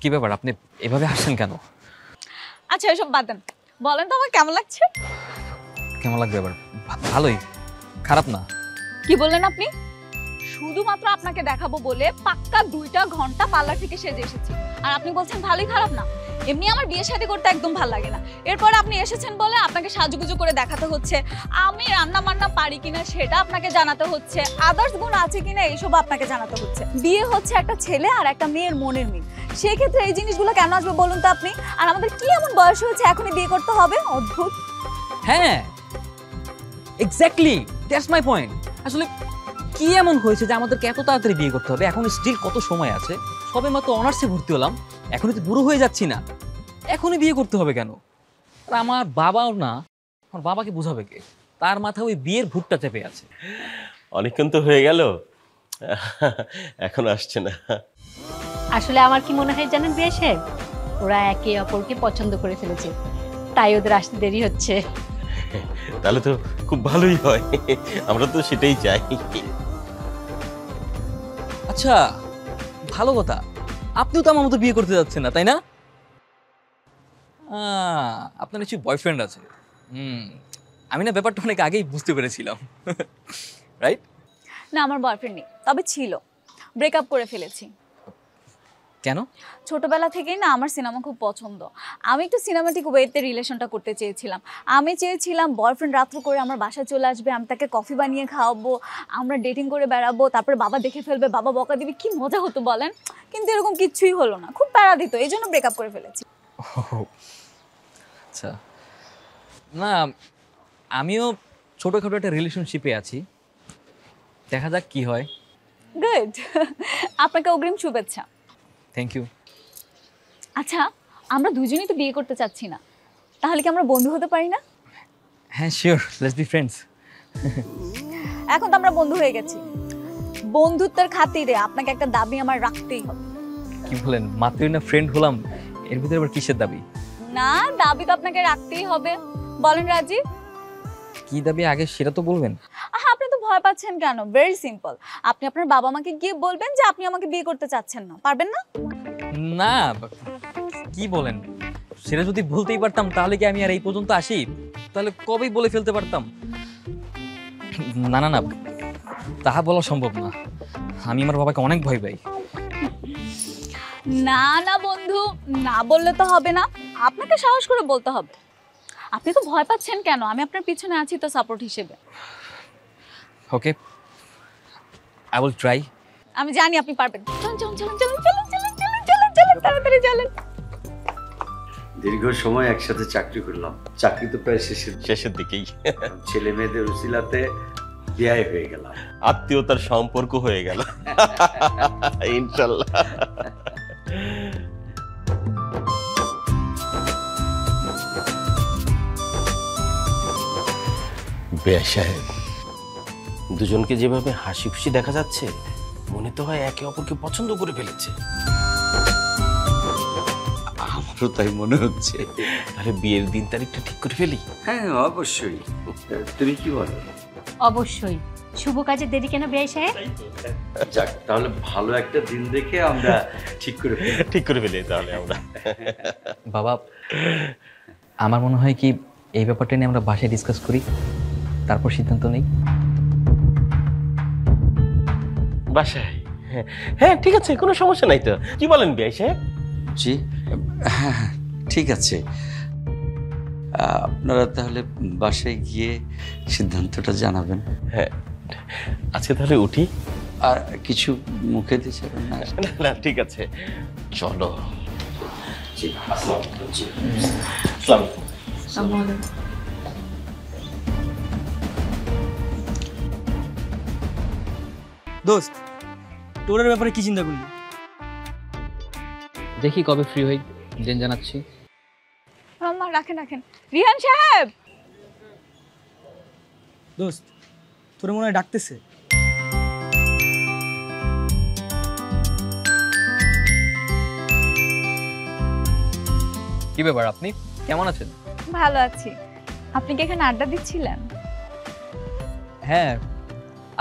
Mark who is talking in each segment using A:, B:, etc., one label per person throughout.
A: কি ব্যাপার, আপনি এভাবে হাসছেন কেন?
B: আচ্ছা এসব বাদ দেন, বলেন তো আমার কেমন লাগছে?
A: কেমন লাগবে এবার? ভালোই, খারাপ না।
B: কি বললেন আপনি? শুধুমাত্র আপনাকে দেখাবো বলে পাক্কা 2টা ঘন্টা পার্লার থেকে সেজে এসেছি, আর আপনি বলছেন ভালোই খারাপ না? এমনি আমার বিয়ে শাদী করতে একদম ভালো লাগে না, এরপর আপনি এসেছেন বলে আপনাকে সাজুগুজু করে দেখাতে হচ্ছে, আমি রান্না বান্না পারি কিনা সেটা আপনাকে জানাতে হচ্ছে, আদার্স গুণ আছে কিনা এইসব আপনাকে জানাতে হচ্ছে। বিয়ে হচ্ছে একটা ছেলে আর একটা মেয়ের মনের মিল, সেই ক্ষেত্রে এই জিনিসগুলো কেন আসবে বলুন তো আপনি? আর আমাদের কি এমন বয়স হয়েছে এখনই বিয়ে করতে হবে? অদ্ভুত।
A: হ্যাঁ, এক্স্যাক্টলি, দ্যাটস মাই পয়েন্ট। আসলে কি এমন হয়েছে যে আমাদেরকে এত তাড়াতাড়ি বিয়ে করতে হবে? এখন স্টিল কত সময় আছে, সবে মাত্র অনার্সে ভর্তি হলাম, এখনই তো বুড়ো হয়ে যাচ্ছি না, এখনই বিয়ে করতে হবে কেন? আর আমার বাবাও না, আমার বাবাকে বোঝাবে কে? তার মাথায় ওই বিয়ের ভূতটা চেপে আছে।
C: অনেকক্ষণ তো হয়ে গেল, এখন আসছে না।
D: আসলে আমার কি মনে হয় জানেন বিয়ে সাহেব, ওরা একে অপরকে পছন্দ করে ফেলেছে, তাই ওদের আসতে দেরি হচ্ছে।
C: তাহলে তো খুব ভালোই হয়, আমরা তো সেটাই চাই।
A: আচ্ছা, ভালো কথা, আপনিও তো আমার মতো বিয়ে করতে যাচ্ছেন না, তাই না? আপনার নিশ্চয়ই বয়ফ্রেন্ড আছে। আমি না ব্যাপারটা অনেক আগেই বুঝতে পেরেছিলাম, রাইট?
B: না, আমার বয়ফ্রেন্ড নেই, তবে ছিল, ব্রেকআপ করে ফেলেছি।
A: কেন?
B: ছোটবেলা থেকেই না আমার সিনেমা খুব পছন্দ, আমি একটু সিনেমাটিক ওয়েতে রিলেশনটা করতে চেয়েছিলাম। আমি চেয়েছিলাম বয়ফ্রেন্ড রাত্র করে আমার বাসায় চলে আসবে, আমি তাকে কফি বানিয়ে খাওয়াবো, আমরা ডেটিং করে বেড়াবো, তারপরে বাবা দেখে ফেলবে, বাবা বকা দিবে, কি মজা হতো বলেন? কিন্তু এরকম কিচ্ছুই হলো না, খুব প্যারা দিত, এই জন্য ব্রেকআপ করে ফেলেছি।
A: আচ্ছা, না আমিও ছোটোখাটো একটা রিলেশনশিপে আছি, দেখা যাক কি হয়।
B: গুড, আপনাকে অগ্রিম শুভেচ্ছা।
A: Thank you.
B: আচ্ছা, আমরা দুজনেই তো বিয়ে করতে চাচ্ছি না, তাহলে কি আমরা বন্ধু হতে পারি না?
A: হ্যাঁ শিওর, লেটস বি ফ্রেন্ডস।
B: এখন তো আমরা বন্ধু হয়ে গেছি, বন্ধুত্বের খাতিরে আপনাকে একটা দাবি আমার রাখতেই হবে।
A: কি বলেন, মাত্রই না ফ্রেন্ড হলাম, এর ভিতরে আবার কিসের দাবি?
B: না, দাবি তো আপনাকে রাখতেই হবে, বলেন রাজি?
A: কি দাবি আগে সেটা তো বলবেন।
B: আপনি তো ভয় পাচ্ছেন কেন? ভেরি সিম্পল, আপনি আপনার বাবা মাকে গিয়ে বলবেন যে আপনি আমাকে বিয়ে করতে চাচ্ছেন না, পারবেন না?
A: না, কি বলেন, সেটা যদি বলতেই পারতাম তাহলে কি আমি আর এই পর্যন্ত আসি? তাহলে কবেই বলে ফেলতে পারতাম। না না না, তাহা বলা সম্ভব না, আমি আমার বাবাকে অনেক ভয় পাই।
B: না না বন্ধু, না বললে তো হবে না, আপনাকে সাহস করে বলতে হবে। আপনি তো ভয় পাচ্ছেন কেন? আমি আপনার পিছনে আছি তো সাপোর্ট হিসেবে।
A: ওকে, আই উইল ট্রাই।
B: আমি জানি আপনি পারবেন। চলুন চলুন চলুন চলুন চলুন চলুন চলুন চলুন চলুন, তাড়াতাড়ি চলুন।
E: দীর্ঘ সময় একসাথে চাকরি করলাম, চাকরি তো প্রায়
C: শেষের দিকেই
E: ছেলে মেয়েদের উসিলাতে বিয়ে হয়ে গেলাম,
C: আত্মীয়তার সম্পর্ক হয়ে গেল ইনশাল্লাহ। বেয়া সাহেব, দুজনকে যেভাবে হাসি খুশি দেখা যাচ্ছে, মনে তো হয় একে অপরকে পছন্দ করে ফেলেছে।
E: আমারও তাই মনে হচ্ছে।
C: তাহলে বিয়ের দিন তারিখটা ঠিক করে ফেলি।
E: হ্যাঁ অবশ্যই, তুমি কি বলো?
D: অবশ্যই, শুভ কাজে দেরি কেন বিয়ে সাহেব?
E: যাক, তাহলে ভালো একটা দিন দেখে আমরা ঠিক করে ফেলি।
C: ঠিক করে ফেলি তাহলে আমরা।
A: বাবা, আমার মনে হয় কি এই ব্যাপারটা নিয়ে আমরা বাসায় ডিসকাস করি, তারপর সিদ্ধান্ত নেই।
C: বাসায়? হ্যাঁ ঠিক আছে, কোনো সমস্যা নাই তো। কি বলেন বিআই সাহেব?
E: জি হ্যাঁ, ঠিক আছে, আপনারা তাহলে বাসায় গিয়ে সিদ্ধান্তটা জানাবেন।
C: হ্যাঁ, আজকে তাহলে উঠি।
E: আর কিছু মুখে দিয়ে যাবেন না?
C: না না ঠিক আছে, চলো।
E: জি, আসসালামু আলাইকুম। জি,
C: আসসালামু আলাইকুম।
F: দোস্ত, টোরের ব্যাপারে কি চিন্তা করলি?
A: দেখি কবে ফ্রি হই, দেন জানাচ্ছি।
B: আম্মা রাখেন রাখেন। রিহান সাহেব,
F: দোস্ত, তোর মনে হয় ডাকতেছে।
A: কি ব্যাপার, আপনি কেমন আছেন?
B: ভালো আছি, আপনি কি এখানে আড্ডা দিচ্ছিলেন?
A: হ্যাঁ,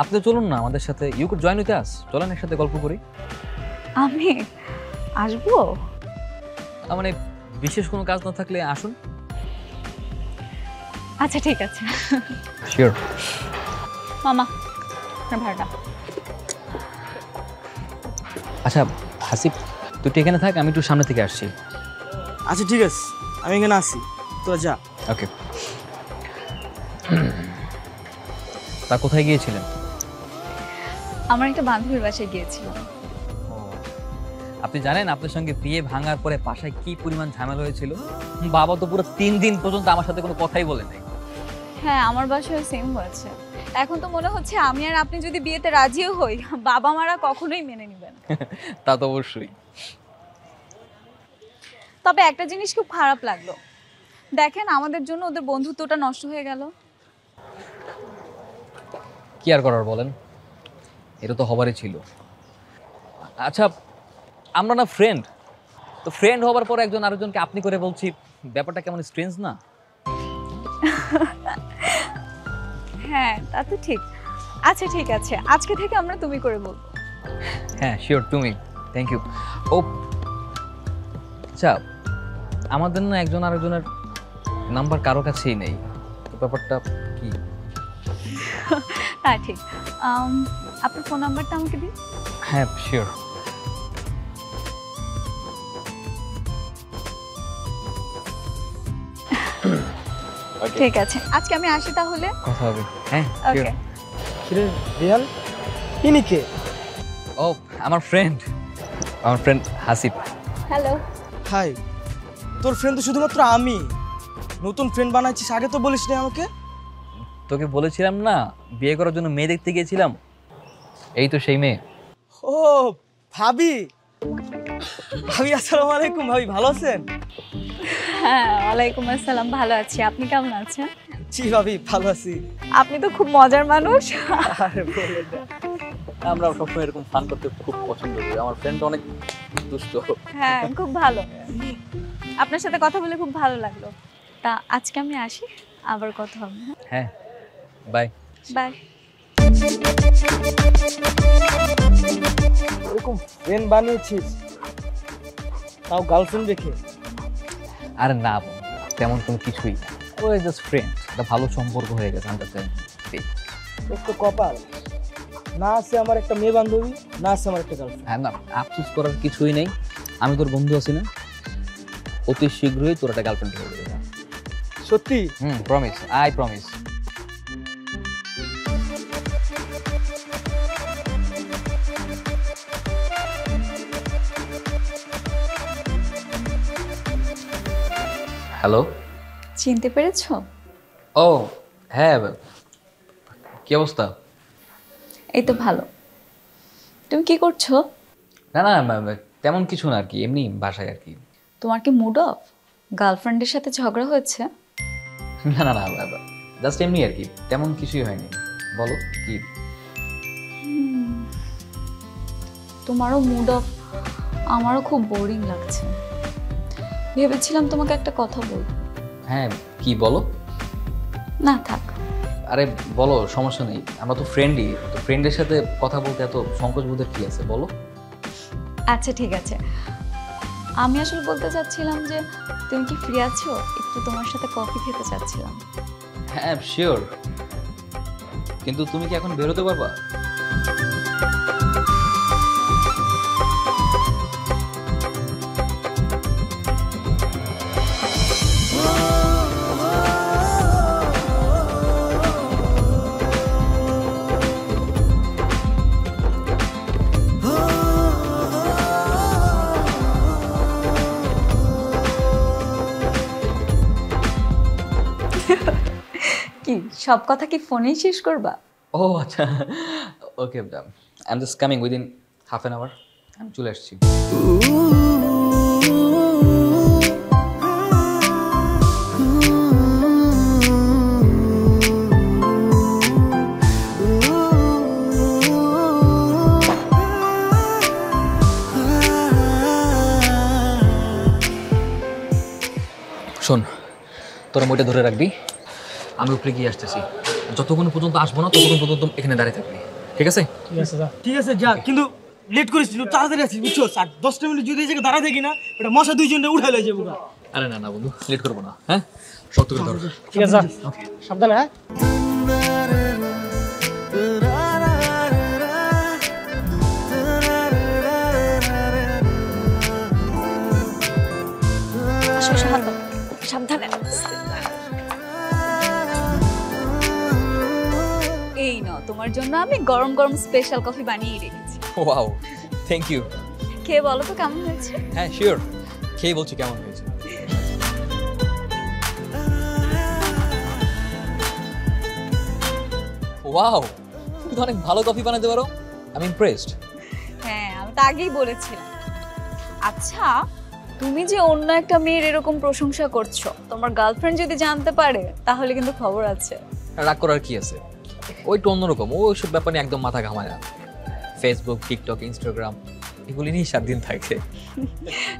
A: আপনি চলুন না আমাদের সাথে, you could join with us, চলেন একসাথে গল্প করি।
B: আমি আসবো?
A: মানে বিশেষ কোনো কাজ না থাকলে আসুন।
B: আচ্ছা ঠিক আছে।
A: শিওর।
B: মামা আপনার ভাড়াটা।
A: আচ্ছা হাসিব, তুই এখানে থাক, আমি একটু সামনে থেকে আসছি।
F: আচ্ছা ঠিক আছে, আমি এখানে আসি, তোরা যা।
A: ওকে। তা কোথায় গিয়েছিলেন?
B: আমার একটা বান্ধবীর বাসায় গিয়েছিলাম।
A: আপনি জানেন আপনার সঙ্গে বিয়ে ভাঙার পরে বাসায় কি পরিমাণ ঝামেলা হয়েছিল? বাবা তো পুরো 3 দিন পর্যন্ত আমার সাথে কোনো কথাই বলে নাই।
B: হ্যাঁ, আমার বাসায় সেম হয়েছে। এখন তো মনে হচ্ছে আমি আর আপনি যদি বিয়েতে রাজিও হই, বাবা মারা কখনোই মেনে নেবেন না।
A: তা তো অবশ্যই।
B: তবে একটা জিনিস খুব খারাপ লাগলো, দেখেন আমাদের জন্য ওদের বন্ধুত্বটা নষ্ট হয়ে গেল।
A: কি আর করার বলেন, এটা তো হবারই ছিল। আচ্ছা আমরা না ফ্রেন্ড, তো ফ্রেন্ড হবার পর একজন আরেকজনকে আপনি করে বলছি, ব্যাপারটা কেমন স্ট্রেঞ্জ না?
B: হ্যাঁ তা তো ঠিক। আচ্ছা ঠিক আছে, আজকে থেকে আমরা তুমি করে বলবো।
A: হ্যাঁ শিওর, তুমি। Thank you. ও আচ্ছা, আমাদের না একজন আরেকজনের নাম্বার কারো কাছেই নেই, তো ব্যাপারটা কি?
B: হ্যাঁ ঠিক। আপনার ফোন নাম্বারটা আমাকে দিন।
A: হ্যাঁ শিওর।
B: ঠিক আছে, আজকে আমি আসি তাহলে।
A: কথা হবে। হ্যাঁ
B: ওকে।
A: শিওর।
F: কিরে রিয়ান, ইনি কে?
A: ও আমার ফ্রেন্ড হাসিব।
B: হ্যালো।
F: হাই, তোর ফ্রেন্ড তো শুধুমাত্র আমি। নতুন ফ্রেন্ড বানাইছিস, আগে তো বলিস না আমাকে।
A: তোকে বলেছিলাম না বিয়ে করার জন্য মেয়ে দেখতে গিয়েছিলাম, এই তো সেই মেয়ে।
F: ও ভাবি, ভাবি আসসালামু আলাইকুম। ভাবি ভালো আছেন?
B: হ্যাঁ ওয়ালাইকুম আসসালাম, ভালো আছি। আপনি কেমন আছেন?
F: জি ভাবি ভালো আছি।
B: আপনি তো খুব মজার মানুষ।
F: আরে বলেন না।
A: আমরা সবসময় এরকম ফান করতে খুব পছন্দ করি, আমার ফ্রেন্ড অনেক দুষ্ট।
B: হ্যাঁ খুব ভালো। আপনার সাথে কথা বলে খুব ভালো লাগলো। তা আজকে আমি আসি, আবার কথা হবে।
A: হ্যাঁ বাই।
B: বাই।
F: এরকম ফ্রেন্ড বানিয়েছিস, তাও গার্লফ্রেন্ড রেখে?
A: আরে না তেমন কোনো কিছুই না, ওই জাস্ট ফ্রেন্ড, একটা ভালো সম্পর্ক হয়ে গেছে আমার কাছে।
F: তোর তো কপাল, না আছে আমার একটা মেয়ে বান্ধবী, না আছে আমার একটা গার্লফ্রেন্ড।
A: হ্যাঁ না, আফসোস করার কিছুই নেই, আমি তোর বন্ধু আছি না, অতি শীঘ্রই তোর একটা গার্লফ্রেন্ড হয়ে যাবে।
F: সত্যি?
A: Promise, I promise. হ্যালো।
B: চিনতে পেরেছো?
A: ও হ্যাঁ, কি অবস্থা?
B: এই তো ভালো। তুমি কি করছো?
A: না না তেমন কিছু না আর কি, এমনি বাসায় আর কি।
B: তোমার কি মুড অফ? গার্লফ্রেন্ডের সাথে ঝগড়া হয়েছে?
A: না না না, জাস্ট এমনি আর কি, তেমন কিছুই হয়নি। বলো কি?
B: তোমারও মুড অফ, আমারও খুব বোরিং লাগছে। ভেবেছিলাম তোমাকে একটা কথা বলবো।
A: হ্যাঁ কি বলো?
B: না থাক।
A: আরে বলো, সমস্যা নেই, আমরা তো ফ্রেন্ডই, তো ফ্রেন্ডের সাথে কথা বলতে এত সংকোচ বোধের কি আছে বলো।
B: আচ্ছা ঠিক আছে, আমি আসলে বলতে চাচ্ছিলাম যে তুমি কি ফ্রি আছো? একটু তোমার সাথে কফি খেতে চাচ্ছিলাম।
A: হ্যাঁ শিওর, কিন্তু তুমি কি এখন বেরোতে পারবা?
B: কি সব কথা কি ফোনেই শেষ করবা?
A: ও আচ্ছা, okay, I am just coming within half an hour, আমি চলে আসছি। শোন, তোরা মোটা ধরে রাখবি, আমি উপরে গিয়ে আসতেছি, যতক্ষণ পর্যন্ত আসবো না ততক্ষণ পর্যন্ত এখানে দাঁড়িয়ে থাকবি, ঠিক আছে?
F: ঠিক আছে যা, কিন্তু লেট করিস তাড়াতাড়ি আসিস বুঝছো 10টা মিনিট যদি এই জায়গায় দাঁড়া থাকি না এটা মশা দুইজনটা উঠাই লয়ে যাবো
A: আরে না না বন্ধু লেট করবো না, হ্যাঁ শক্ত করে ধরো।
F: ঠিক আছে সাবধানে হ্যাঁ
B: আসো, আসো, হাত দাও। সাবধানে। এই নাও তোমার জন্য আমি গরম গরম স্পেশাল কফি বানিয়ে রেখেছি।
A: Wow, thank you.
B: খেয়ে বলো তো কেমন হয়েছে।
A: হ্যাঁ শিওর, খেয়ে বলছি কেমন হয়েছে। ওয়াও, তুমি তো অনেক ভালো কফি বানাতে পারো, আমি ইমপ্রেসড।
B: হ্যাঁ, আমি তো আগেই বলেছিলাম। আচ্ছা, তুমি যে অন্য একটা মেয়ের এরকম প্রশংসা করছো, তোমার গার্লফ্রেন্ড যদি জানতে পারে তাহলে কিন্তু খবর আছে।
A: রাগ করার কি আছে, ওইটা অন্যরকম, ওইসব ব্যাপারে একদম মাথা ঘামায় না। ফেসবুক, টিকটক, ইনস্টাগ্রাম এগুলি নিয়ে 7 দিন থাকে।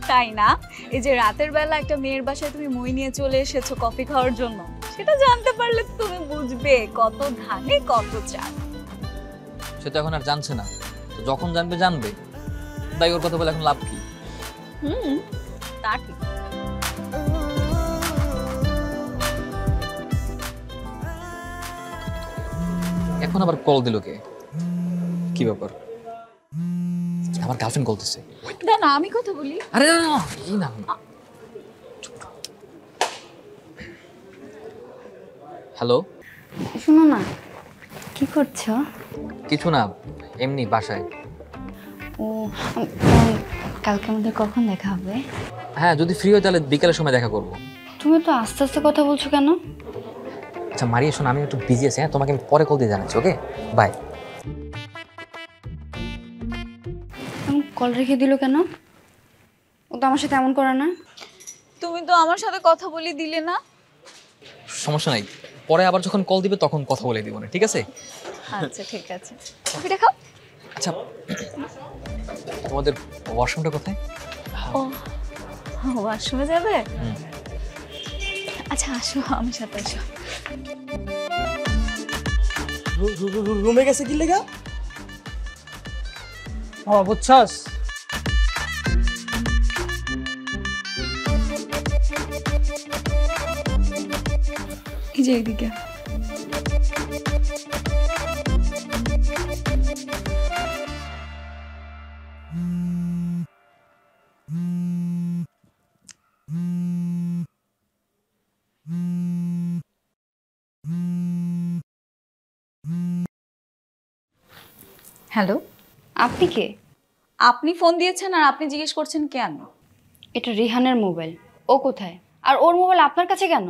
B: তাই না? এই যে রাতের বেলা একটা মেয়ের বাসায় তুমি মই নিয়ে চলে এসেছো কফি খাওয়ার জন্য, সেটা জানতে পারলে তুমি বুঝবে কত ধানে কত চাল।
A: সে তো এখন আর জানছে না, তো যখন জানবে জানবে, তাই ওর কথা বলে এখন লাভ কি?
B: তা ঠিক।
A: এখন আবার কল দিল কে? কি ব্যাপার? আমার গার্লফ্রেন্ড কল দিচ্ছে।
B: না না, আমি কথা বলি।
A: আরে না না, এই না। হ্যালো,
G: শোনো না, কি করছো?
A: কিছু না, এমনি বাসায়।
G: ও কালকে আমাদের কখন দেখা হবে?
A: হ্যাঁ, যদি ফ্রি হয় তাহলে বিকেলের সময় দেখা করবো।
G: তুমি তো আস্তে আস্তে কথা বলছো কেন?
A: আচ্ছা মারিয়া শোনো, আমি একটু বিজি আছি, হ্যাঁ তোমাকে আমি পরে কল দিয়ে জানাচ্ছি। Okay bye.
G: কল রেখে দিল কেন? ও তো আমার সাথে এমন করে না।
B: তুমি তো আমার সাথে কথা বলি দিলে না।
A: সমস্যা নাই, পরে আবার যখন কল দিবে তখন কথা বলে দিব না, ঠিক আছে?
B: আচ্ছা ঠিক আছে, কফিটা খাও।
A: আচ্ছা, তোমাদের ওয়াশরুমটা কোথায়?
B: ও, ওয়াশরুমে যাবে? আচ্ছা আসো, আমার সাথে আসো।
F: রুমে গেছে কি লেগা? ও বুঝছস?
B: এই যে এদিকে। হ্যালো,
G: আপনি কে?
B: আপনি ফোন দিয়েছেন আর আপনি জিজ্ঞেস করছেন কেন?
G: এটা রিহানের মোবাইল। ও কোথায়? আর ওর মোবাইল আপনার কাছে কেন?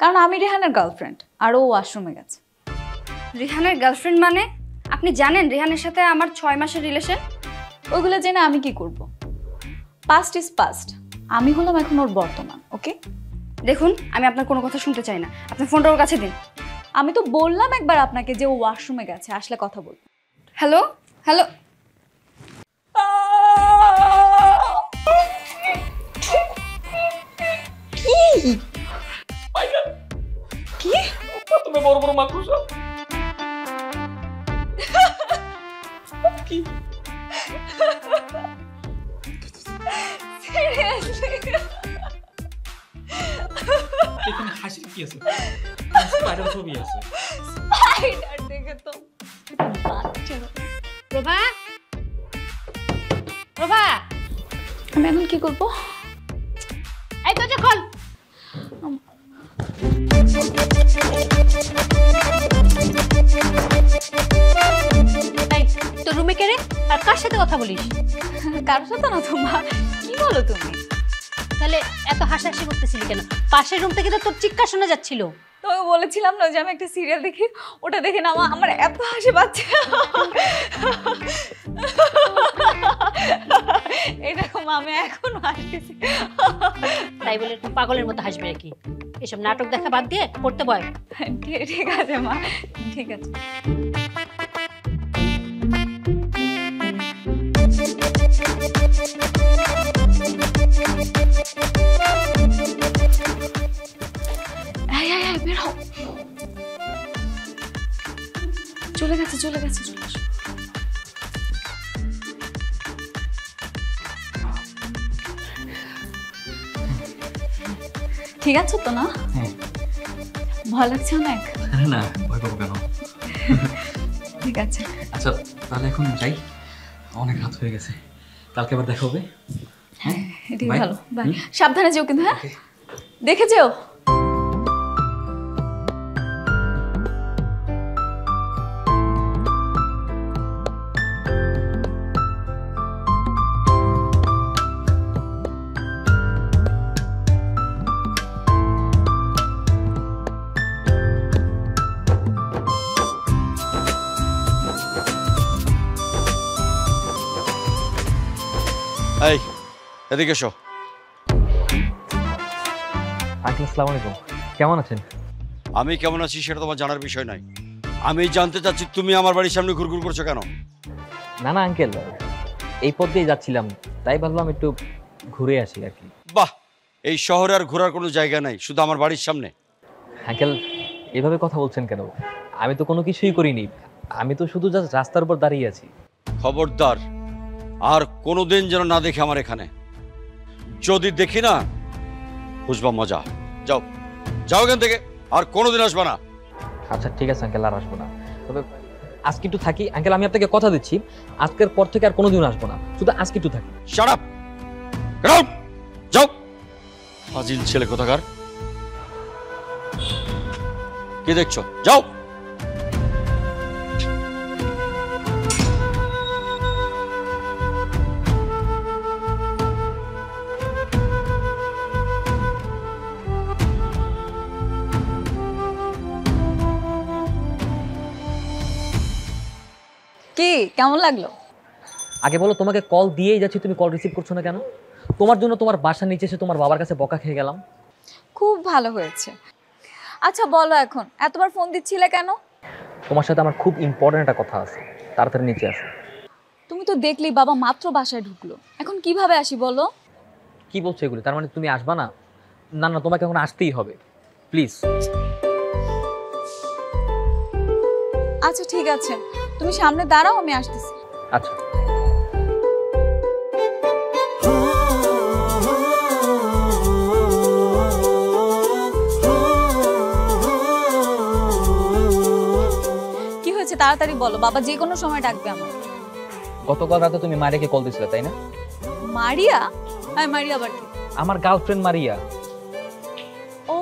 B: কারণ আমি রেহানের গার্লফ্রেন্ড আর ও ওয়াশরুমে গেছে।
G: রিহানের গার্লফ্রেন্ড মানে? আপনি জানেন রিহানের সাথে আমার 6 মাসের রিলেশন?
B: ওইগুলো জেনে আমি কি করব? Past is past. আমি হলাম এখন ওর বর্তমান। ওকে,
G: দেখুন, আমি আপনার কোনো কথা শুনতে চাই না। আপনি ফোনটা ওর কাছে দিন।
B: আমি তো বললাম একবার আপনাকে যে ও ওয়াশরুমে গেছে, আসলে কথা বলবো।
G: হ্যালো হ্যালো,
B: কি?
A: তুমি বড় বড় মাকড়সা। এখানে হাসির কি আছে? স্পাইডার ছবি আছে।
B: স্পাইডার দেখে তো বাচ্চা।
D: প্রভা, প্রভা,
B: আমি এখন কি করবো?
D: এই তো যখন এই তোর রুমে কে রে? আর কার সাথে কথা বলিস?
B: কারোর সাথে না তো মা। কি বলো তুমি?
D: তাহলে এত হাসাহাসি করতেছিলি কেন? পাশের রুম থেকে তো তোর চিৎকার শোনা যাচ্ছিল।
B: তোমাকে বলেছিলাম না যে আমি একটা সিরিয়াল দেখি, ওটা দেখে না আমার এত হাসি পাচ্ছে। এরকম আমি এখনো হাসতেছি।
D: তাই বলে একটু পাগলের মতো হাসবে নাকি? এসব নাটক দেখা বাদ দিয়ে পড়তে বয়।
B: ঠিক আছে মা, ঠিক আছে। বের হও। চলে গেছে, চলে গেছে, চলে আসো। ঠিক আছে তো না?
A: হ্যাঁ।
B: ভয় লাগছে অনেক?
A: না ভয় পাবো কেন?
B: ঠিক আছে।
A: আচ্ছা তাহলে এখন যাই, অনেক রাত হয়ে গেছে, কালকে আবার দেখা হবে।
B: হ্যাঁ এটাই
A: Bye.
B: ভালো। বাই। সাবধানে যেও কিন্তু, হ্যাঁ দেখে যেও।
E: এই এদিকে এসো।
A: আঙ্কেল আসসালামু আলাইকুম, কেমন আছেন?
E: আমি কেমন আছি সেটা তোমার জানার বিষয় নয়। আমি জানতে চাচ্ছি তুমি আমার বাড়ির সামনে ঘুরঘুর করছো কেন?
A: না না আঙ্কেল, এই পথ দিয়ে যাচ্ছিলাম, তাই ভাবলাম একটু ঘুরে আসি আর কি।
E: বাহ, এই শহরে আর ঘোরার কোনো জায়গা নাই, শুধু আমার বাড়ির সামনে।
A: আঙ্কেল এভাবে কথা বলছেন কেন? আমি তো কোনো কিছুই করিনি, আমি তো শুধু জাস্ট রাস্তার উপর দাঁড়িয়ে আছি।
E: খবরদার আর কোনোদিন যেন না দেখে আমার এখানে। যদি দেখি না বুঝবা মজা। যাও যাও এখান থেকে, আর কোনোদিন আসবা না।
A: আচ্ছা ঠিক আছে আঙ্কেল, আর আসবো না, তবে আজকে একটু থাকি। আঙ্কেল আমি আপনাকে কথা দিচ্ছি, আজকের পর থেকে আর কোনোদিন আসবো না, শুধু আজকে একটু থাকি।
E: শাট আপ, গেট আউট, যাও। ফাজিল ছেলে কোথাকার। কি দেখছো? যাও।
B: কি কেমন লাগলো?
A: আগে বলো, তোমাকে কল দিয়েই যাচ্ছি, তুমি কল রিসিভ করছো না কেন? তোমার জন্য তোমার বাসার নিচে এসে তোমার বাবার কাছে বকা খেয়ে গেলাম।
B: খুব ভালো হয়েছে। আচ্ছা বলো, এখন এতবার ফোন দিচ্ছিলে কেন?
A: তোমার সাথে আমার খুব ইম্পর্টেন্ট একটা কথা আছে, তাড়াতাড়ি নিচে আসো।
B: তুমি তো দেখলি বাবা মাত্র বাসায় ঢুকলো, এখন কিভাবে আসি বলো?
A: কি বলছো এগুলো? তার মানে তুমি আসবা না? না না, তোমাকে এখন আসতেই হবে, প্লিজ।
B: আচ্ছা ঠিক আছে, তুমি সামনে দাঁড়াও, আমি আসতেছি।
A: আচ্ছা
B: কি হয়েছে তাড়াতাড়ি বলো, বাবা যে কোনো সময় ডাকবে আমার।
A: গতকাল রাতে তুমি মারিয়াকে কল দিছিলে তাই না?
B: মারিয়া? হ্যাঁ মারিয়া আবার কি?
A: আমার গার্লফ্রেন্ড মারিয়া।
B: ও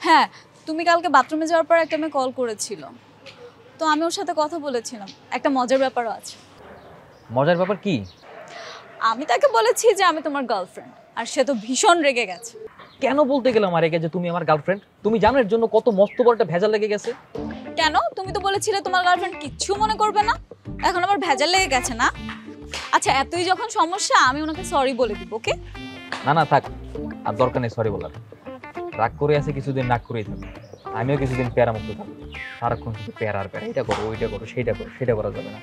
B: হ্যাঁ, তুমি কালকে বাথরুমে যাওয়ার পর একটা মেয়ে কল করেছিল, তো আমি ওর সাথে কথা বলেছিলাম। একটা মজার ব্যাপারও আছে।
A: মজার ব্যাপার কি?
B: আমি তাকে বলেছি যে আমি তোমার গার্লফ্রেন্ড, আর সে তো ভীষণ রেগে গেছে।
A: কেন বলতে গেলাম মারিয়াকে যে তুমি আমার গার্লফ্রেন্ড? তুমি জানো এর জন্য কত মস্ত বড় একটা ভেজাল লেগে গেছে।
B: কেন? তুমি তো বলেছিলে তোমার গার্লফ্রেন্ড কিচ্ছু মনে করবে না, এখন আবার ভেজাল লেগে গেছে না? আচ্ছা এতই যখন সমস্যা, আমি ওনাকে সরি বলে দিব। ওকে?
A: না না থাক, আর দরকার নেই সরি বলার। রাগ করে আছে কিছুদিন, রাগ করেই থাকবে। আমিও কিছুদিন প্যারা মুক্ত থাকবো, সারাক্ষণ শুধু প্যারা আর প্যারা, এটা করো ওইটা করো সেইটা করো, সেটা করা যাবে না।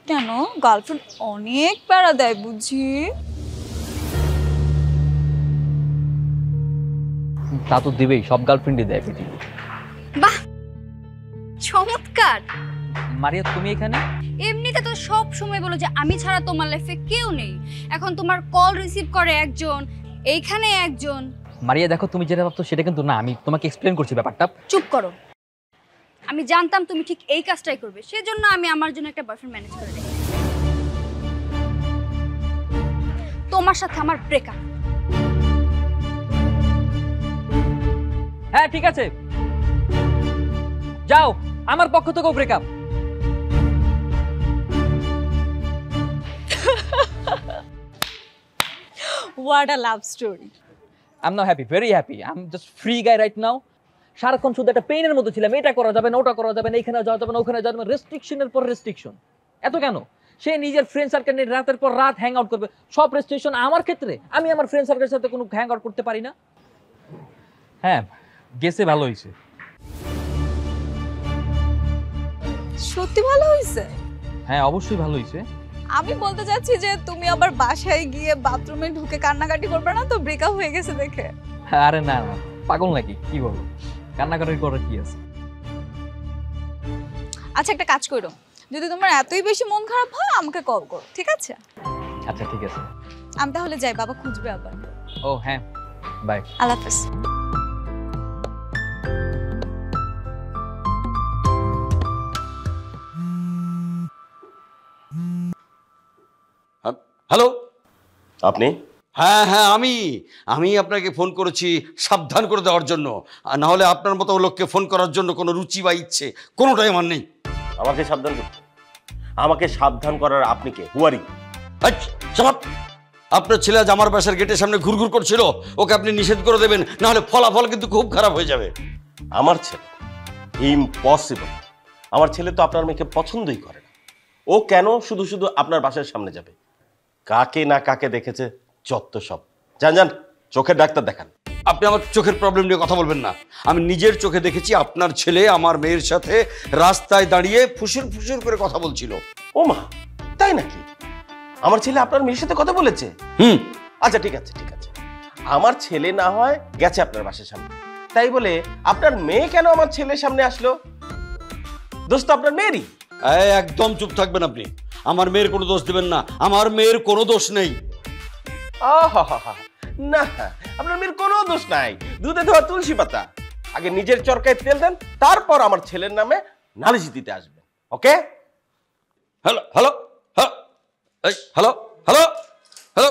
B: কেন? গার্লফ্রেন্ড অনেক প্যারা দেয় বুঝি?
A: তা তো দিবেই, সব গার্লফ্রেন্ডই দেয় পৃথিবী।
G: বাহ, চমৎকার।
A: মারিয়া তুমি এখানে?
G: এমনিতে তো সব সময় বলো যে আমি ছাড়া তোমার লাইফে কেউ নেই, এখন তোমার কল রিসিভ করে একজন, এইখানে একজন।
A: মারিয়া দেখো, তুমি যেটা ভাবছো সেটা কিন্তু না, আমি তোমাকে এক্সপ্লেন করছি ব্যাপারটা।
G: চুপ করো। আমি জানতাম তুমি ঠিক এই কাজটাই করবে, সেজন্য আমি আমার জন্য একটা বয়ফ্রেন্ড ম্যানেজ করে রেখেছি। তোমার সাথে আমার ব্রেকআপ।
A: হ্যাঁ ঠিক আছে, যাও, আমার পক্ষ থেকেও breakup.
B: What a love story.
A: I'm not happy, very happy. I'm just free guy right now. সারাক্ষণ শুধু একটা পেইনের মধ্যে ছিলাম, এটা করা যাবে না, ওটা করা যাবে না, এখানে যাওয়া যাবে না, ওখানে যাওয়া যাবে না, রেস্ট্রিকশনের পর রেস্ট্রিকশন। এত কেন? সে নিজের ফ্রেন্ড সার্কেল নিয়ে রাতের পর রাত হ্যাং আউট করবে, সব রেস্ট্রিকশন আমার ক্ষেত্রে। আমি আমার ফ্রেন্ড সার্কেলের সাথে কোনো হ্যাং আউট করতে পারি না। হ্যাঁ গেছে, ভালো হয়েছে।
B: সত্যি ভালো হয়েছে?
A: হ্যাঁ অবশ্যই ভালো হয়েছে।
B: আমি বলতে চাচ্ছি যে তুমি আবার বাসায় গিয়ে বাথরুমে ঢুকে কান্নাকাটি করবে না তো, ব্রেকআপ হয়ে গেছে দেখে?
A: আরে না না, পাগল নাকি, কি বলো, কান্নাকাটি করার কি আছে?
B: আচ্ছা একটা কাজ করো, যদি তোমার এতই বেশি মন খারাপ হয় আমাকে কল করো, ঠিক আছে?
A: আচ্ছা ঠিক আছে,
B: আমি তাহলে যাই, বাবা খুঁজবে আবার।
A: ও হ্যাঁ, বাই।
B: আল্লাহ হাফেজ।
E: হ্যালো,
C: আপনি?
E: হ্যাঁ হ্যাঁ, আমি আপনাকে ফোন করেছি সাবধান করে দেওয়ার জন্য, আর না হলে আপনার মতো লোককে ফোন করার জন্য কোনো রুচি বা ইচ্ছে কোনোটাই আমার নেই।
C: আমাকে সাবধান করতে? আমাকে সাবধান করার আপনি কে? হুয়ারি?
E: আপনার ছেলে আজ আমার বাসার গেটের সামনে ঘুরঘুর করছিল, ওকে আপনি নিষেধ করে দেবেন, না হলে ফলাফল কিন্তু খুব খারাপ হয়ে যাবে।
C: আমার ছেলে? ইম্পসিবল। আমার ছেলে তো আপনার মেয়েকে পছন্দই করে না। ও কেন শুধু শুধু আপনার বাসার সামনে যাবে? কাকে না কাকে দেখেছে, যত সব। যান যান, চোখের ডাক্তার দেখান।
E: আপনি আমার চোখের প্রবলেম নিয়ে কথা বলবেন না। আমি নিজের চোখে দেখেছি আপনার ছেলে আমার মেয়ের সাথে রাস্তায় দাঁড়িয়ে ফুসুর ফুসুর করে কথা বলছিল।
C: ও মা, তাই নাকি? আমার ছেলে আপনার মেয়ের সাথে কথা বলেছে? আচ্ছা ঠিক আছে ঠিক আছে, আমার ছেলে না হয় গেছে আপনার বাসার সামনে, তাই বলে আপনার মেয়ে কেন আমার ছেলের সামনে আসলো? দোষ তো আপনার মেয়েরই।
E: একদম চুপ থাকবেন আপনি। আমার মেয়ের কোনো দোষ দেবেন না, আমার মেয়ের কোনো দোষ নেই।
C: না, আপনার মেয়ের কোনো দোষ নাই। দুধে ধোয়া তুলসী পাতা। আগে নিজের চরকায় তেল দেন, তারপর আমার ছেলের নামে নালিশ দিতে আসবেন। ওকে?
E: হ্যালো হ্যালো হ্যালো, এই হ্যালো হ্যালো হ্যালো,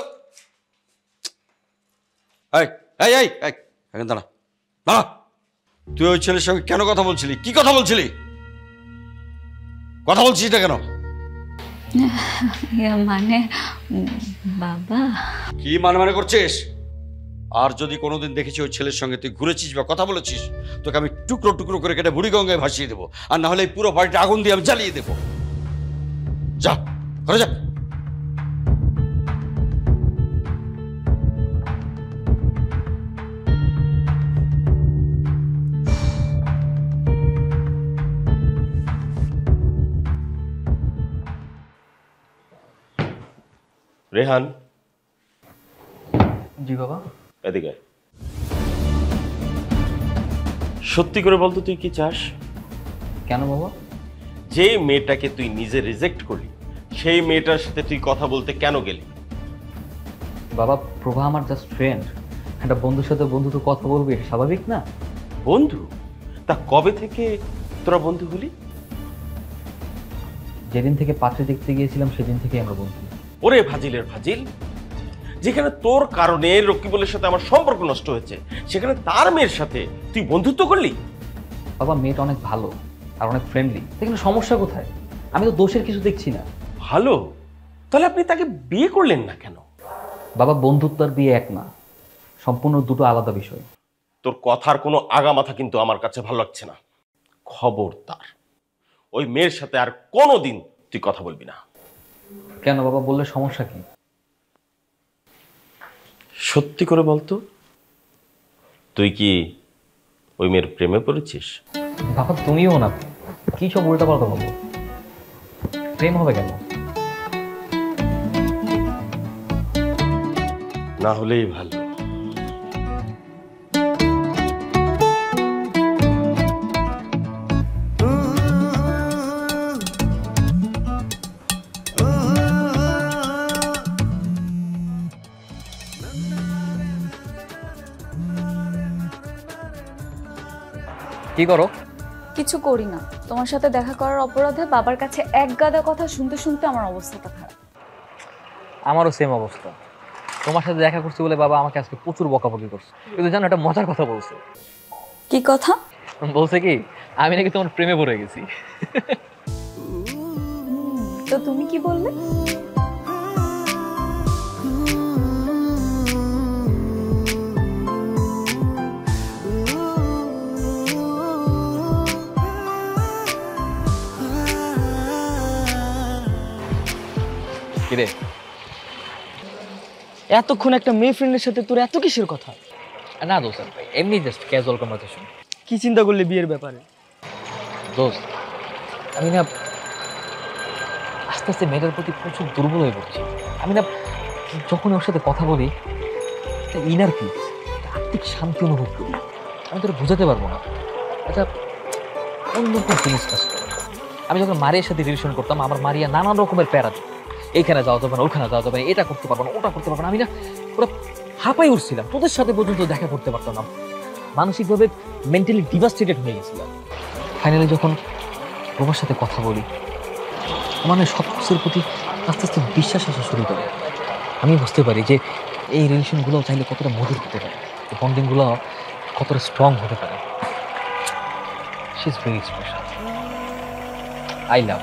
E: এই এই এই এই এখন দাঁড়া দাঁড়া। তুই ওই ছেলের সঙ্গে কেন কথা বলছিলি? কি কথা বলছিলি? কথা বলছিস না কেন?
B: মানে বাবা,
E: কি মানে মানে করছিস? আর যদি কোনোদিন দেখেছি ওই ছেলের সঙ্গে তুই ঘুরেছিস বা কথা বলেছিস, তোকে আমি টুকরো টুকরো করে কেটে বুড়িগঙ্গায় ভাসিয়ে দেবো, আর না হলে এই পুরো বাড়িটা আগুন দিয়ে আমি জ্বালিয়ে দেবো। যা ঘরে যা।
C: রেহান,
A: জি বাবা।
C: এদিকে। সত্যি করে বলতো, তুই কি চাস?
A: কেন বাবা?
C: যে মেয়েটাকে তুই নিজে রিজেক্ট করলি, সেই মেয়েটার সাথে তুই কথা বলতে কেন গেলি?
A: বাবা, প্রভা আমার জাস্ট ফ্রেন্ড। একটা বন্ধুর সাথে বন্ধু তো কথা বলবে, স্বাভাবিক না?
C: বন্ধু? তা কবে থেকে তোরা বন্ধু হলি?
A: যেদিন থেকে পাত্রে দেখতে গিয়েছিলাম সেদিন থেকে আমরা বন্ধু।
C: ওরে ফাজিলের ফাজিল, যেখানে তোর কারণে রকিবুলের সাথে আমার সম্পর্ক নষ্ট হয়েছে, সেখানে তার মেয়ের সাথে তুই বন্ধুত্ব করলি?
A: বাবা, মেয়েটা অনেক ভালো আর অনেক ফ্রেন্ডলি, এখানে সমস্যা কোথায়? আমি তো দোষের কিছু দেখছি না।
C: ভালো? তাহলে আপনি তাকে বিয়ে করলেন না কেন?
A: বাবা, বন্ধুত্ব আর বিয়ে এক না, সম্পূর্ণ দুটো আলাদা বিষয়।
C: তোর কথার কোনো আগামাথা কিন্তু আমার কাছে ভালো লাগছে না। খবরদার, ওই মেয়ের সাথে আর কোনোদিন তুই কথা বলবি না।
A: কেন বাবা, বললে সমস্যা কি?
C: সত্যি করে বলতো, তুই কি ওই মেয়ের প্রেমে পড়েছিস?
A: বাবা, তুমিও না, কি সব উল্টা পাল্টা বলো। প্রেম হবে কেন?
C: না হলেই ভালো।
A: কি করো?
B: কিছু করি না। তোমার সাথে দেখা করার অপরাধে বাবার কাছে এক গাদা কথা শুনতে শুনতে আমার অবস্থাটা খারাপ।
A: আমারও সেম অবস্থা। তোমার সাথে দেখা করছি বলে বাবা আমাকে আজকে প্রচুর বকাবকি করছে, কিন্তু জানো একটা মজার কথা বলছে।
B: কি কথা?
A: বলছে কি, আমি নাকি তোমার প্রেমে পড়ে গেছি।
B: তো তুমি কি বললে?
A: কিরে,
F: এতক্ষণ একটা মেয়ে ফ্রেন্ডের সাথে তোর এত কিসের কথা?
A: না দোস্ত, এমনি জাস্ট ক্যাজুয়াল কনভারসেশন।
F: কি চিন্তা করলে বিয়ের ব্যাপারে?
A: দোস্ত, আমি না আস্তে আস্তে মেয়েটার প্রতি প্রচুর দুর্বল হয়ে পড়ছি। আমি না যখন ওর সাথে কথা বলি, একটা ইনার পিস, আত্মিক শান্তি অনুভব করি। আমি তোর বোঝাতে পারবো না, এটা অন্যরকম জিনিস কাজ করে। আমি যখন মারিয়ার সাথে রিলেশন করতাম, আমার মারিয়া নানান রকমের প্যারা দিত। এইখানে যাওয়া যাবে না, ওখানে যাওয়া যাবে না, এটা করতে পারবো না, ওটা করতে পারবো না। আমি না পুরো হাঁপাই উঠছিলাম, তোদের সাথে পর্যন্ত দেখা করতে পারতাম না। মানসিকভাবে মেন্টালি ডিভাস্টেটেড হয়ে গেছিলাম। ফাইনালি যখন প্রভার সাথে কথা বলি, মানে সব কিছুর প্রতি আস্তে আস্তে বিশ্বাস আসা শুরু করে। আমি বুঝতে পারি যে এই রিলেশনগুলো চাইলে কতটা মধুর হতে পারে, এই বন্ডিংগুলো কতটা স্ট্রং হতে পারে। She is very special. I love,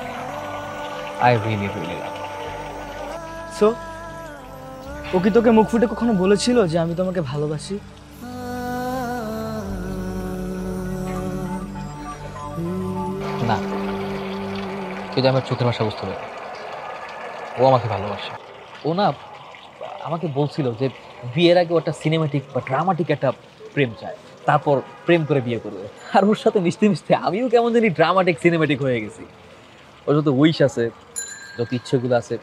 A: I really really love.
F: So ও কি তোকে মুখ ফুটে কখনো বলেছিল যে আমি তোমাকে ভালোবাসি?
A: না, কিন্তু আমার চোখের ভাষা বুঝতে পারে ও আমাকে ভালোবাসে। ও না আমাকে বলছিল যে বিয়ের আগে ওটা সিনেমাটিক বা ড্রামাটিক একটা প্রেম চায়, তারপর প্রেম করে বিয়ে করবে। আর ওর সাথে মিশতে মিশতে আমিও কেমন জানি ড্রামাটিক সিনেমাটিক হয়ে গেছি। ওর যত উইশ আছে, যত ইচ্ছেগুলো আছে,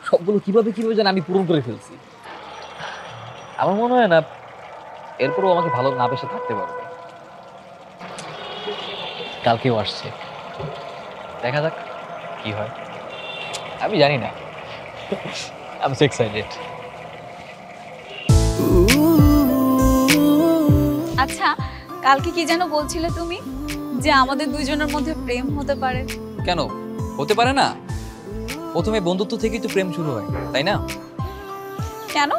A: সবগুলো কীভাবে যেন আমি পূরণ করে ফেলছি। আমার মনে হয় না এরপরও আমাকে ভালো না বেসে থাকতে পারবে। কালকেও আসছে, দেখা যাক কি হয়। আমি জানি না, আই এম সো এক্সাইটেড।
B: আচ্ছা, কালকে কি যেন বলছিলে তুমি যে আমাদের দুইজনের মধ্যে প্রেম হতে পারে?
A: কেন হতে পারে না? প্রথমে বন্ধুত্ব থেকেই তো প্রেম শুরু হয়, তাই না?
B: কেন?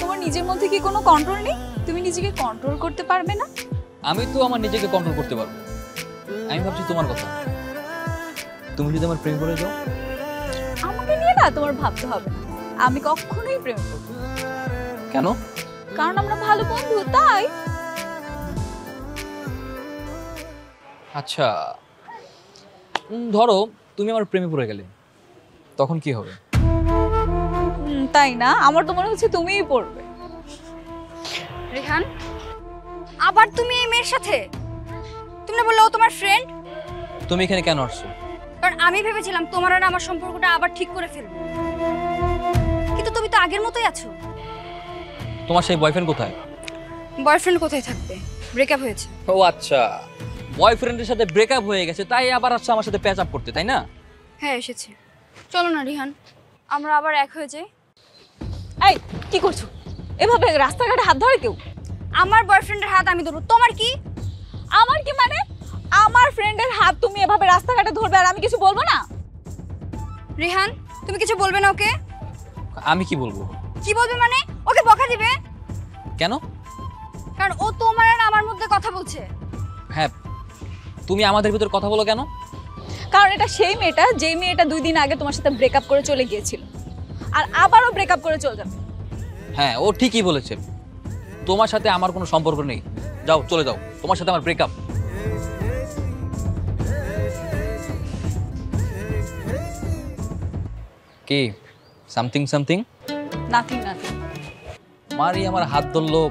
B: তোমার নিজের মধ্যে কি কোনো কন্ট্রোল নেই? তুমি নিজেকে কন্ট্রোল করতে পারবে না?
A: আমি তো আমার নিজেকে কন্ট্রোল করতে পারবো। আমি ভাবছি তোমার কথা, তুমি যদি আমার প্রেম করে যাও।
B: আমাকে নিয়ে না তোমার ভাবতে হবে না, আমি কখনোই প্রেম করব না।
A: কেন?
B: কারণ আমরা ভালো বন্ধু, তাই।
A: আচ্ছা, ধরো তুমি আমার প্রেমে পড়ে গেলে, তখন কি হবে?
B: তাই না? আমার তো মনে হচ্ছে তুমিই পড়বে।
G: রেহান, আবার তুমি এই মেয়ের সাথে? তুমি না বললে ও তোমার ফ্রেন্ড?
A: তুমি এখানে কেন আসছো?
G: কারণ আমি ভেবেছিলাম তোমার আর আমার সম্পর্কটা আবার ঠিক করে ফেলবো, কিন্তু তুমি তো আগের মতোই আছো।
A: তোমার সেই বয়ফ্রেন্ড কোথায়?
G: বয়ফ্রেন্ড কোথায় থাকবে? ব্রেকআপ হয়েছে।
A: ও আচ্ছা, বয়ফ্রেন্ডের সাথে ব্রেকআপ হয়ে গেছে, তাই আবার আসছে আমার সাথে প্যাচ আপ করতে, তাই না?
G: হ্যাঁ এসেছে। চলো না রিহান, আমরা আবার এক হয়ে যাই।
B: এই কি করছো? এভাবে রাস্তাঘাটে হাত ধরে কেউ?
G: আমার বয়ফ্রেন্ডের হাত আমি ধরবো, তোমার কি?
B: আমার কি মানে? আমার ফ্রেন্ডের হাত তুমি এভাবে রাস্তাঘাটে ধরবে আর আমি কিছু বলবো না?
G: রিহান, তুমি কিছু বলবে না ওকে?
A: আমি কি বলবো?
G: কি বলবে মানে? ওকে বকা দিবে?
A: কেন?
G: কারণ ও তোমার আর আমার মধ্যে কথা বলছে।
A: হ্যাঁ, তুমি আমাদের ভিতর কথা বলো কেন?
B: কারণ এটা সেই মেয়েটা, যেই মেয়েটা 2 দিন আগে তোমার সাথে ব্রেকআপ করে চলে গিয়েছিল, আর আবারও ব্রেকআপ করে চলে যাবে।
A: হ্যাঁ, ও ঠিকই বলেছে। তোমার সাথে আমার কোনো সম্পর্ক নেই, যাও চলে যাও, তোমার সাথে আমার ব্রেকআপ। কি সামথিং সামথিং?
B: Nothing nothing.
A: মারি আমার হাত ধরলো,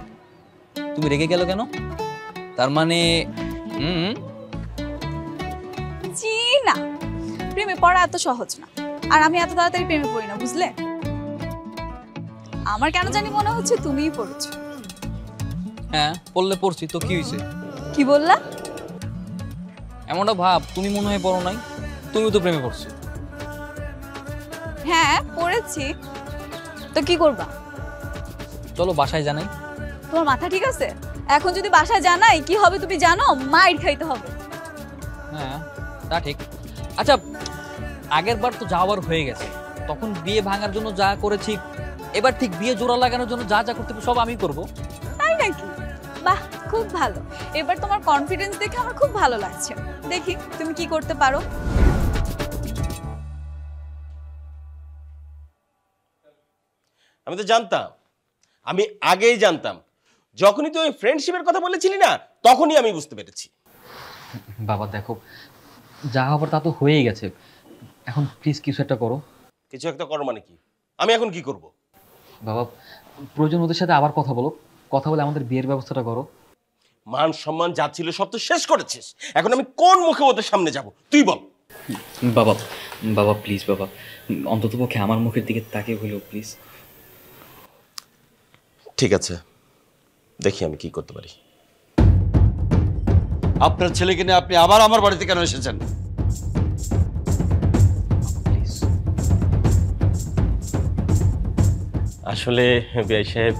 A: তুমি রেগে গেল কেন? তার মানে
B: জি না, প্রেমে পড়া এত সহজ না, আর আমি এত তাড়াতাড়ি প্রেমে পড়ি না, বুঝলে? আমার কেন জানি মনে হচ্ছে তুমিই পড়েছো।
A: হ্যাঁ, পড়লে পড়ছি তো কি হয়েছে?
B: কি বললা?
A: এমনটা ভাব তুমি মনে হয় পড়ো নাই, তুমি তো প্রেমে পড়ছো।
B: হ্যাঁ পড়েছি, তো কি করবা?
A: চলো বাসায় জানাই।
B: তোমার মাথা ঠিক আছে? এখন যদি বাসায় জানাই কি হবে তুমি জানো? মাইর খাইতে হবে।
A: হ্যাঁ তা ঠিক। আচ্ছা, আগের বার তো যাওয়ার হয়ে গেছে, তখন বিয়ে ভাঙার জন্য যা করেছি, এবার ঠিক বিয়ে জোড়া লাগানোর জন্য যা যা করতে হবে সব আমি করব।
B: তাই নাকি? বাহ, খুব ভালো। এবার তোমার কনফিডেন্স দেখে আমার খুব ভালো লাগছে। দেখি তুমি কি করতে পারো।
C: আমি তো জানতাম, আমি আগেই জানতাম। যখনই তুই ফ্রেন্ডশিপের কথা বলেছিলি না, তখনই আমি বুঝতে পেরেছি।
A: বাবা দেখো, যা হবার তা তো হয়েই গেছে, এখন প্লিজ কিছু একটা করো।
C: কিছু একটা করো মানে কি? আমি এখন কি করব?
A: বাবা প্রয়োজন ওদের সাথে আবার কথা বলো, কথা বলে আমাদের বিয়ের ব্যবস্থাটা করো।
C: মান সম্মান যা ছিল সব তো শেষ করেছিস, এখন আমি কোন মুখে ওদের সামনে যাব তুই বল।
A: বাবা বাবা প্লিজ বাবা, অন্ততপক্ষে আমার মুখের দিকে তাকিয়ে হলেও প্লিজ।
C: ঠিক আছে, দেখি আমি কি করতে পারি।
E: আপনার ছেলেকে নিয়ে আপনি আবার আমার বাড়িতে কেন এসেছেন?
A: প্লিজ।
C: আসলে বিআই সাহেব,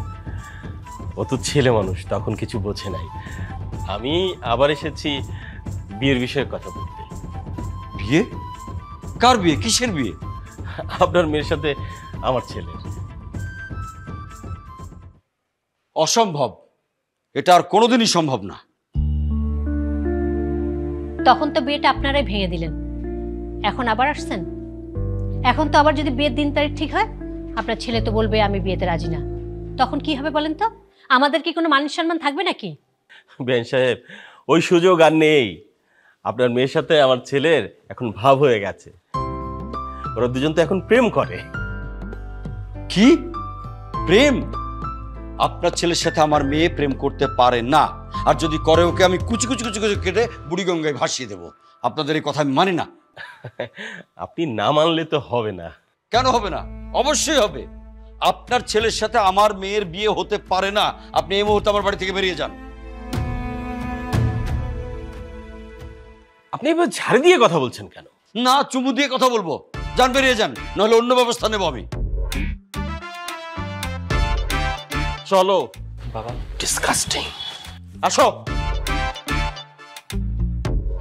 C: ও তো ছেলে মানুষ, তখন কিছু বোঝে নাই। আমি আবার এসেছি বিয়ের বিষয়ে কথা বলতে।
E: বিয়ে? কার বিয়ে? কিসের বিয়ে?
C: আপনার মেয়ের সাথে আমার ছেলের।
E: অসম্ভব, এটা আর কোনোদিনই সম্ভব না।
D: তখন তো বিয়েটা আপনারাই ভেঙে দিলেন, এখন আবার আসছেন। এখন তো আবার যদি বিয়ের দিন তারিখ ঠিক হয়, আপনার ছেলে তো বলবে আমি বিয়েতে রাজি না। তখন কি হবে বলেন তো? আমাদের কি কোনো মান সম্মান থাকবে নাকি?
C: বেন সাহেব, ওই সুযোগ আর নেই। আপনার মেয়ের সাথে আমার ছেলের এখন ভাব হয়ে গেছে। ওরা দুজন তো এখন প্রেম করে।
E: কি প্রেম? আপনার ছেলের সাথে আমার মেয়ে প্রেম করতে পারে না, আর যদি করে ওকে আমি কুচি কুচি কুচি কুচি কেটে বুড়িগঙ্গায় ভাসিয়ে দেবো। আপনাদের এই কথা আমি মানি না।
C: আপনি না মানলে তো হবে না।
E: কেন হবে না? অবশ্যই হবে। আপনার ছেলের সাথে আমার মেয়ের বিয়ে হতে পারে না। আপনি এই মুহূর্তে আমার বাড়ি থেকে বেরিয়ে যান।
C: আপনি এবার ঝাড়ি দিয়ে কথা বলছেন কেন?
E: না, চুমু দিয়ে কথা বলবো। যান, বেরিয়ে যান, নাহলে অন্য ব্যবস্থা নেব আমি।
C: চলো।
A: বাবা
C: ডিসকাস্টিং।
E: আসো।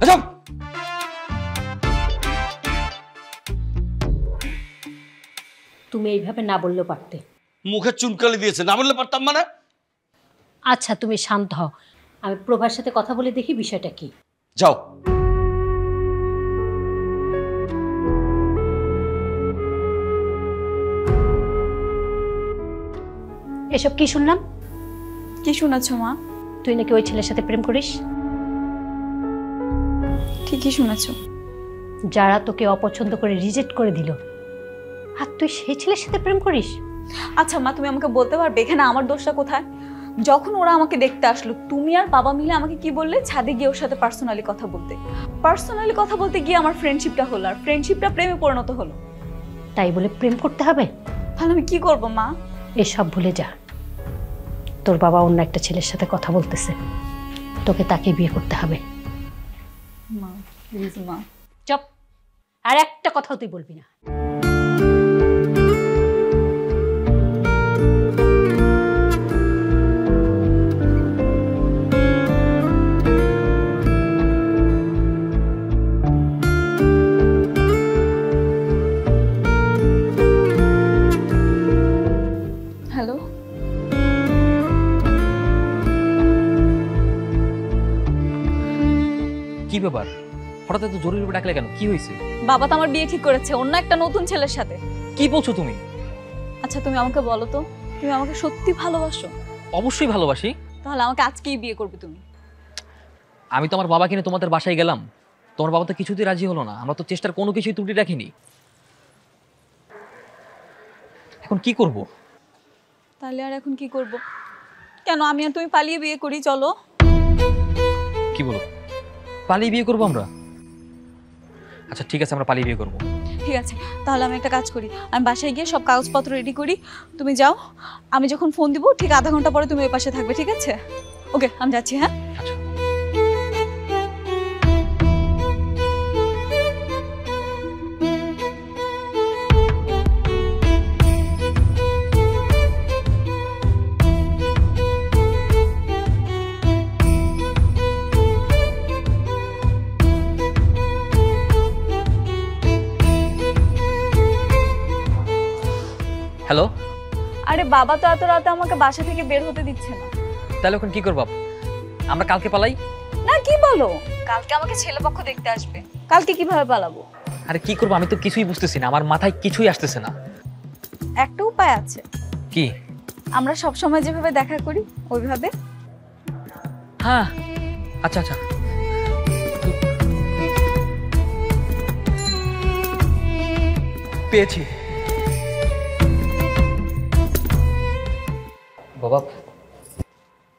E: যাও।
D: তুমি এইভাবে না বললেও পারতে।
E: মুখে চুনকালি দিয়েছে, না বললে পারতাম মানে?
D: আচ্ছা তুমি শান্ত হও, আমি প্রভার সাথে কথা বলে দেখি বিষয়টা কি।
E: যাও।
D: এসব কি শুনলাম?
B: কি শুনেছো মা?
D: তুই নাকি ওই ছেলের সাথে প্রেম করিস।
B: ঠিকই শুনেছো।
D: যারা তোকে অপছন্দ করে রিজেক্ট করে দিল, আর তুই সেই ছেলের সাথে প্রেম করিস?
B: আচ্ছা মা, তুমি আমাকে বলতে পারবে এখানে আমার দোষটা কোথায়? যখন ওরা আমাকে দেখতে আসলো, তুমি আর বাবা মিলে আমাকে কি বললে? ছাদে গিয়ে ওর সাথে পার্সোনালি কথা বলতে গিয়ে আমার ফ্রেন্ডশিপটা হলো, আর ফ্রেন্ডশিপটা প্রেমে পরিণত হলো।
D: তাই বলে প্রেম করতে হবে?
B: তাহলে আমি কি করবো মা?
D: এসব ভুলে যা। তোর বাবা অন্য একটা ছেলের সাথে কথা বলতেছে, তোকে তাকে বিয়ে করতে হবে।
B: মা প্লিজ মা।
D: চুপ, আর একটা কথাও তুই বলবি না।
B: হ্যালো,
A: কি ব্যাপার, হঠাৎ এত জরুরি ডাকলে কেন? কি হয়েছে?
B: বাবা তো আমার বিয়ে ঠিক করেছে অন্য একটা নতুন ছেলের সাথে।
A: কি বলছো তুমি?
B: আচ্ছা তুমি আমাকে বলো তো, তুমি আমাকে সত্যি ভালোবাসো?
A: অবশ্যই ভালোবাসি।
B: তাহলে আমাকে আজকেই বিয়ে করবে তুমি?
A: আমি তো আমার বাবা কিনে তোমাদের বাসায় গেলাম, তোমার বাবা তো কিছুতেই রাজি হলো না। আমরা তো চেষ্টার কোনো কিছুই ত্রুটি রাখিনি। এখন কি করব?
B: তাহলে আর এখন কি করব? কেন আমি আর তুমি পালিয়ে বিয়ে করি, চলো।
A: কি বলো, পালিয়ে বিয়ে করবো আমরা? আচ্ছা ঠিক আছে, আমরা পালিয়ে বিয়ে করবো।
B: ঠিক আছে, তাহলে আমি একটা কাজ করি, আমি বাসায় গিয়ে সব কাগজপত্র রেডি করি, তুমি যাও। আমি যখন ফোন দিব ঠিক আধা ঘন্টা পরে তুমি ওই পাশে থাকবে, ঠিক আছে? ওকে, আমি যাচ্ছি। হ্যাঁ
A: আচ্ছা। হ্যালো।
B: আরে বাবা তো এত রাতে আমাকে বাসা থেকে বের হতে দিচ্ছে না।
A: তাহলে এখন কি করবো? আমরা কালকে পালাই?
B: না কি বলো, কালকে আমাকে ছেলেপক্ষ দেখতে আসবে, কালকে কিভাবে পালাবো?
A: আরে কি করবো, আমি তো কিছুই বুঝতেছি না, আমার মাথায় কিছুই আসতেছে না।
B: একটা উপায় আছে।
A: কি?
B: আমরা সব সময় যেভাবে দেখা করি ওইভাবে।
A: হ্যাঁ আচ্ছা আচ্ছা। পেয়েছি। বাবা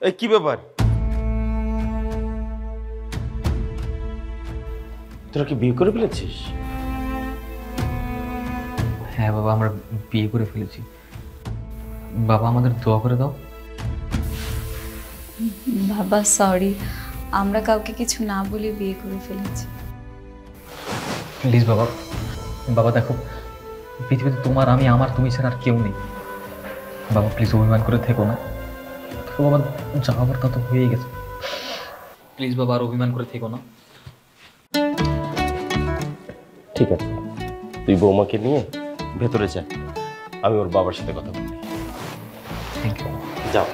C: এই কি ব্যাপার? তোরা কি বিয়ে করে ফেলেছিস?
A: হ্যাঁ বাবা, আমরা বিয়ে করে ফেলেছি। বাবা আমাদের দোয়া করে দাও।
B: বাবা সরি, আমরা কাউকে কিছু না বলে বিয়ে করে ফেলেছি।
A: প্লিজ বাবা। বাবা দেখো, পৃথিবীতে তোমার আমি, আমার তুমি ছাড়া আর কেউ নেই। বাবা প্লিজ অভিমান করে থেকো না। বাবা যা আবার তা তো হয়েই গেছে, প্লিজ বাবা আর অভিমান করে থেকো না।
C: ঠিক আছে, তুই বৌমাকে নিয়ে ভেতরে যা, আমি ওর বাবার সাথে কথা বলি।
A: Thank you.
C: যাও।